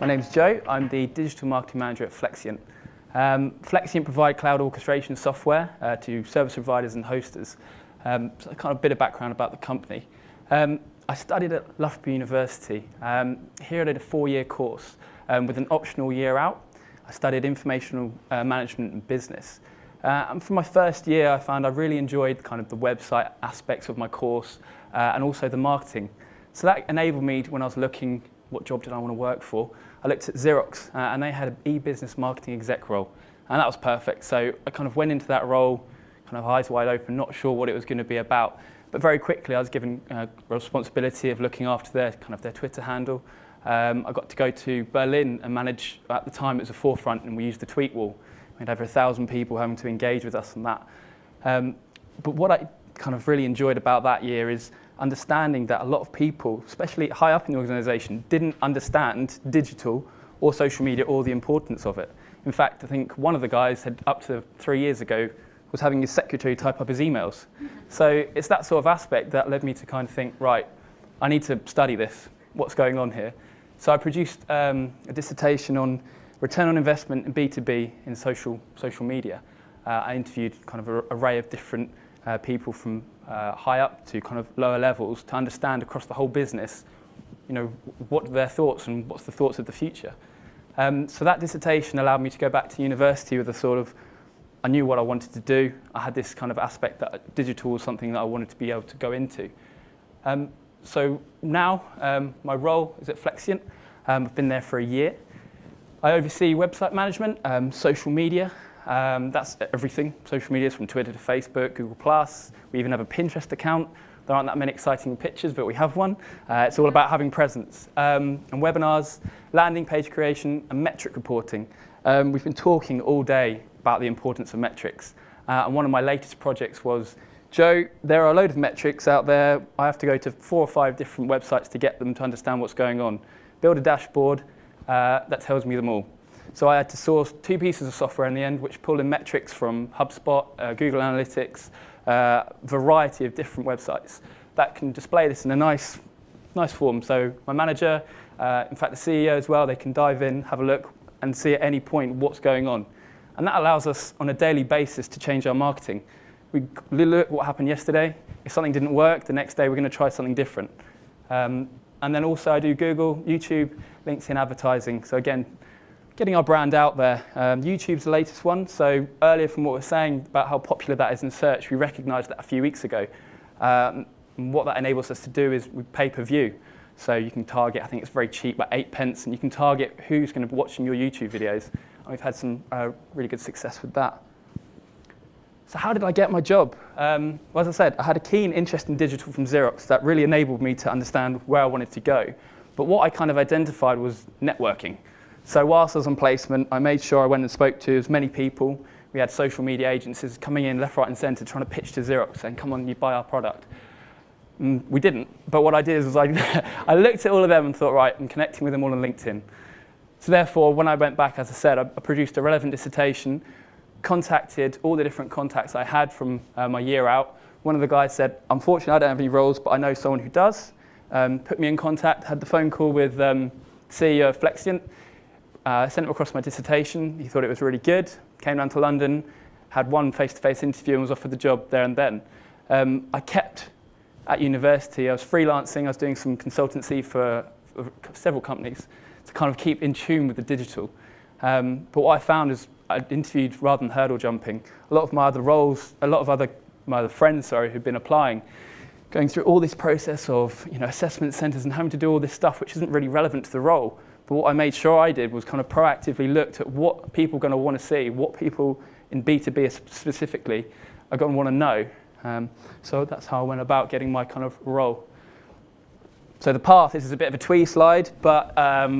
My name's Joe. I'm the Digital Marketing Manager at Flexient. Flexient provide cloud orchestration software to service providers and hosters. So kind of a bit of background about the company. I studied at Loughborough University. Here I did a 4-year course with an optional year out. I studied informational management and business. And for my first year, I found I really enjoyed kind of the website aspects of my course and also the marketing. So that enabled me, when I was looking what job did I want to work for, I looked at Xerox and they had an e-business marketing exec role. And that was perfect. So I kind of went into that role, kind of eyes wide open, not sure what it was going to be about. But very quickly I was given responsibility of looking after their Twitter handle. I got to go to Berlin and manage, at the time it was a forefront and we used the tweet wall. We had over 1,000 people having to engage with us on that. But what I kind of really enjoyed about that year is understanding that a lot of people, especially high up in the organisation, didn't understand digital or social media or the importance of it. In fact, I think one of the guys had, up to 3 years ago, was having his secretary type up his emails. So it's that sort of aspect that led me to kind of think, right, I need to study this, what's going on here. So I produced a dissertation on return on investment in B2B in social media. I interviewed kind of an array of different people from high up to kind of lower levels to understand across the whole business, you know, what are their thoughts and what's the thoughts of the future. So that dissertation allowed me to go back to university with a sort of, I knew what I wanted to do. I had this kind of aspect that digital was something that I wanted to be able to go into. So now my role is at Flexient. I've been there for a year. I oversee website management, social media. That's everything. Social media is from Twitter to Facebook, Google+. We even have a Pinterest account. There aren't that many exciting pictures, but we have one. It's all about having presence. And webinars, landing page creation, and metric reporting. We've been talking all day about the importance of metrics. And one of my latest projects was, Joe, there are a load of metrics out there. I have to go to 4 or 5 different websites to get them to understand what's going on. Build a dashboard that tells me them all. So I had to source 2 pieces of software in the end, which pull in metrics from HubSpot, Google Analytics, variety of different websites that can display this in a nice form. So my manager, in fact the CEO as well, they can dive in, have a look, and see at any point what's going on. And that allows us on a daily basis to change our marketing. We look at what happened yesterday. If something didn't work, the next day we're going to try something different. And then also I do Google, YouTube, LinkedIn advertising. So again, getting our brand out there. YouTube's the latest one. So earlier from what we were saying about how popular that is in search, we recognized that a few weeks ago. And what that enables us to do is we pay per view. So you can target, I think it's very cheap, like 8 pence, and you can target who's going to be watching your YouTube videos. And we've had some really good success with that. So how did I get my job? Well, as I said, I had a keen interest in digital from Xerox that really enabled me to understand where I wanted to go. But what I kind of identified was networking. So whilst I was on placement, I made sure I went and spoke to as many people. We had social media agencies coming in left, right, and centre trying to pitch to Xerox saying, come on, you buy our product. We didn't. But what I did is I looked at all of them and thought, right, I'm connecting with them all on LinkedIn. So therefore, when I went back, as I said, I produced a relevant dissertation, contacted all the different contacts I had from my year out. One of the guys said, unfortunately, I don't have any roles, but I know someone who does. Put me in contact, had the phone call with CEO of Flexient. Sent him across my dissertation. He thought it was really good. Came down to London, had one face-to-face interview and was offered the job there and then. I kept at university. I was freelancing. I was doing some consultancy for several companies to kind of keep in tune with the digital. But what I found is I interviewed rather than hurdle jumping. A lot of my other roles, my other friends, who'd been applying, going through all this process of assessment centres and having to do all this stuff which isn't really relevant to the role. But what I made sure I did was kind of proactively looked at what people are going to want to see, what people in B2B specifically are going to want to know. So that's how I went about getting my kind of role. So the path, this is a bit of a twee slide, but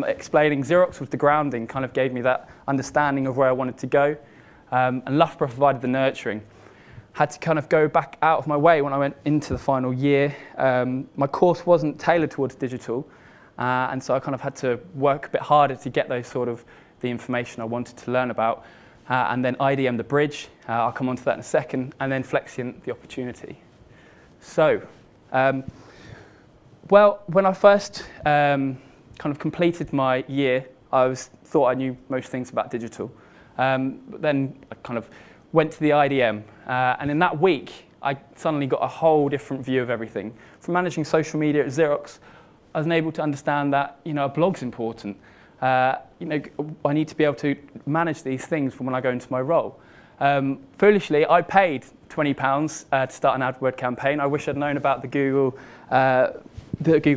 explaining Xerox with the grounding kind of gave me that understanding of where I wanted to go. And Loughborough provided the nurturing. Had to kind of go back out of my way when I went into the final year. My course wasn't tailored towards digital. And so I kind of had to work a bit harder to get those sort of the information I wanted to learn about. And then IDM, the bridge, I'll come on to that in a second, and then Flexient, the opportunity. So, well, when I first kind of completed my year, thought I knew most things about digital. But then I kind of went to the IDM, and in that week, I suddenly got a whole different view of everything. From managing social media at Xerox, I was able to understand that, a blog's important. I need to be able to manage these things from when I go into my role. Foolishly, I paid £20 to start an AdWord campaign. I wish I'd known about the Google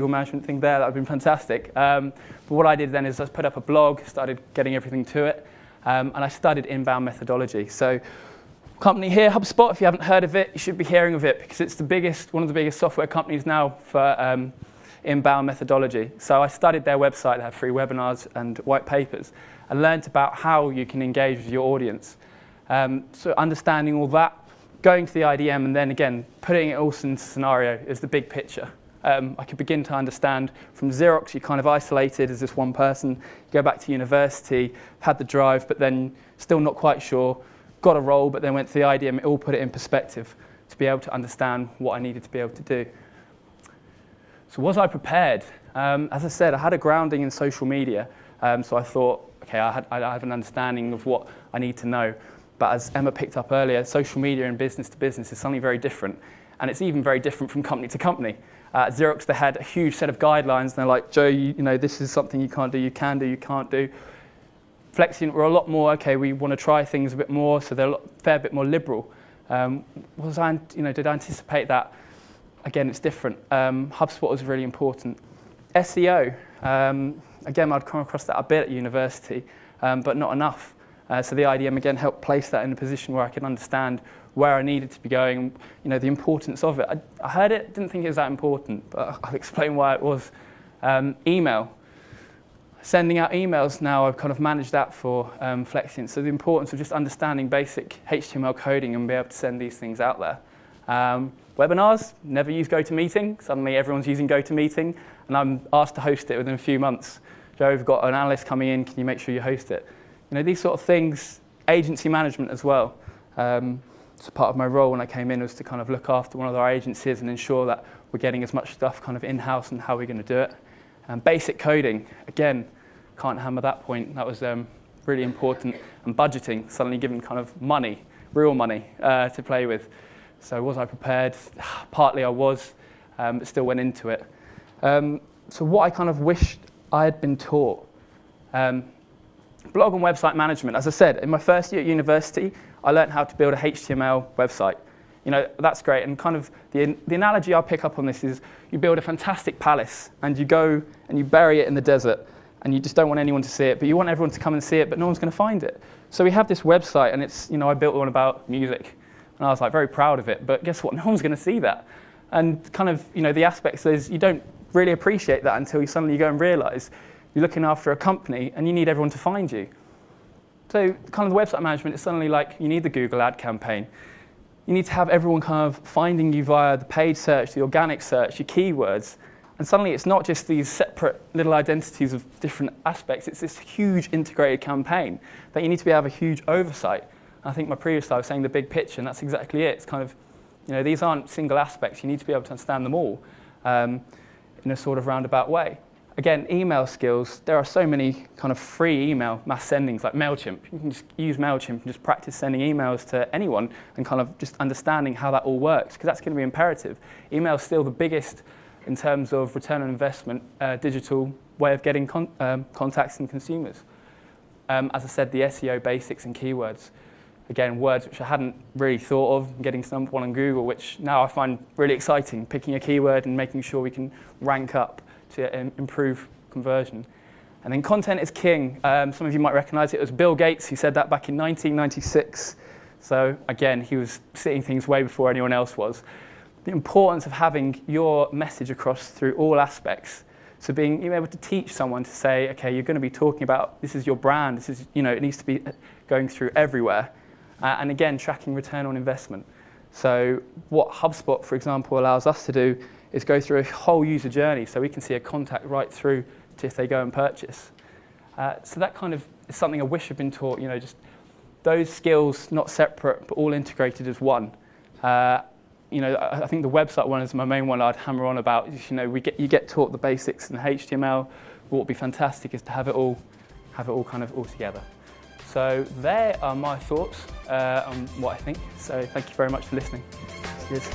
management thing there. That would have been fantastic. But what I did then is I put up a blog, started getting everything to it, and I studied inbound methodology. So, company here, HubSpot, if you haven't heard of it, you should be hearing of it because it's one of the biggest software companies now for inbound methodology. So I studied their website. They have free webinars and white papers. I learned about how you can engage with your audience. So understanding all that, going to the IDM, and then again, putting it all into scenario is the big picture. I could begin to understand from Xerox, you're kind of isolated as this one person. You go back to university, had the drive, but then still not quite sure. Got a role, but then went to the IDM. It all put it in perspective to be able to understand what I needed to be able to do. So was I prepared? As I said, I had a grounding in social media, so I thought, okay, I have an understanding of what I need to know. But as Emma picked up earlier, social media and business to business is something very different, and it's even very different from company to company. At Xerox, they had a huge set of guidelines, and they're like, Joe, this is something you can't do, you can do, you can't do. Flexient were a lot more, okay, we want to try things a bit more, so they're a fair bit more liberal. Did I anticipate that? Again, it's different. HubSpot was really important. SEO, again, I'd come across that a bit at university, but not enough. So the IDM again helped place that in a position where I could understand where I needed to be going, the importance of it. I heard it, didn't think it was that important, but I'll explain why it was. Email. Sending out emails now, I've kind of managed that for Flexient. So the importance of just understanding basic HTML coding and be able to send these things out there. Webinars, never use GoToMeeting. Suddenly everyone's using GoToMeeting, and I'm asked to host it within a few months. Joe, we've got an analyst coming in, can you make sure you host it? These sort of things, agency management as well. So part of my role when I came in was to kind of look after one of our agencies and ensure that we're getting as much stuff kind of in-house and how we're going to do it. Basic coding, again, can't hammer that point. That was really important. And budgeting, suddenly given kind of money, real money to play with. So was I prepared? Partly I was, but still went into it. So what I kind of wished I had been taught. Blog and website management. As I said, in my first year at university, I learned how to build a HTML website. That's great. And kind of the analogy I'll pick up on this is you build a fantastic palace and you go and you bury it in the desert and you just don't want anyone to see it, but you want everyone to come and see it, but no one's going to find it. So we have this website and it's, I built one about music and I was like very proud of it, but guess what? No one's going to see that. And kind of, the aspects is you don't really appreciate that until you suddenly go and realize you're looking after a company and you need everyone to find you. So kind of the website management is suddenly like you need the Google ad campaign. You need to have everyone kind of finding you via the paid search, the organic search, your keywords. And suddenly it's not just these separate little identities of different aspects, it's this huge integrated campaign that you need to have a huge oversight. And I think my previous slide was saying the big picture, and that's exactly it. It's kind of, these aren't single aspects, you need to be able to understand them all in a sort of roundabout way. Again, email skills, there are so many kind of free email mass sendings like MailChimp. You can just use MailChimp and just practice sending emails to anyone and kind of just understanding how that all works, because that's going to be imperative. Email is still the biggest in terms of return on investment, digital way of getting contacts and consumers. As I said, the SEO basics and keywords. Again, words which I hadn't really thought of, getting to number one on Google, which now I find really exciting, picking a keyword and making sure we can rank up to improve conversion. And then content is king. Some of you might recognize it. It was Bill Gates who said that back in 1996. So again, he was seeing things way before anyone else was. The importance of having your message across through all aspects. So being able to teach someone to say, okay, you're going to be talking about, this is your brand, this is, it needs to be going through everywhere. And again, tracking return on investment. So what HubSpot, for example, allows us to do is go through a whole user journey so we can see a contact right through to if they go and purchase. So that kind of is something I wish I'd been taught, just those skills, not separate, but all integrated as one. I think the website one is my main one I'd hammer on about. You get taught the basics in HTML. What would be fantastic is to have it all have it all kind of all together. So there are my thoughts on what I think. So thank you very much for listening. Cheers.